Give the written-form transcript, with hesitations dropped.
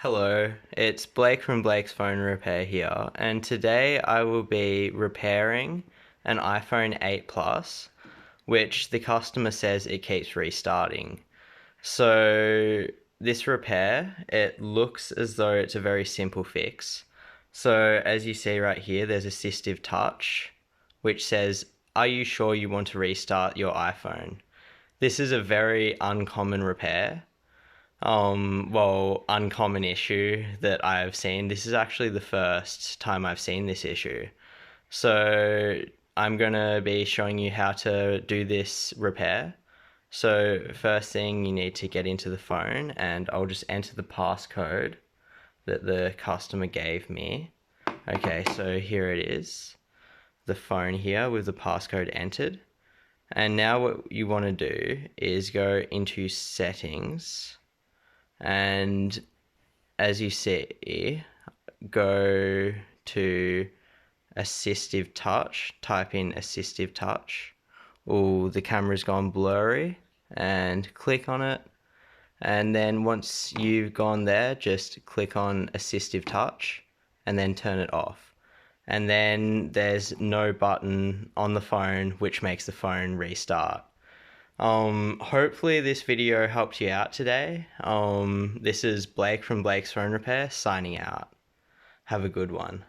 Hello, it's Blake from Blake's Phone Repair here, and today I will be repairing an iPhone 8 Plus, which the customer says it keeps restarting. So this repair, it looks as though it's a very simple fix. So as you see right here, there's assistive touch, which says, "Are you sure you want to restart your iPhone?" This is a very uncommon repair. Uncommon issue that I have seen. This is actually the first time I've seen this issue. So I'm gonna be showing you how to do this repair. So first thing, you need to get into the phone, and I'll just enter the passcode that the customer gave me. Okay, so here it is, the phone here with the passcode entered. And now what you want to do is go into settings, and as you see, go to assistive touch, type in assistive touch. Oh, the camera's gone blurry, and click on it. And then once you've gone there, just click on assistive touch and then turn it off. And then there's no button on the phone which makes the phone restart. Hopefully this video helped you out today. This is Blake from Blake's Phone Repair signing out. Have a good one.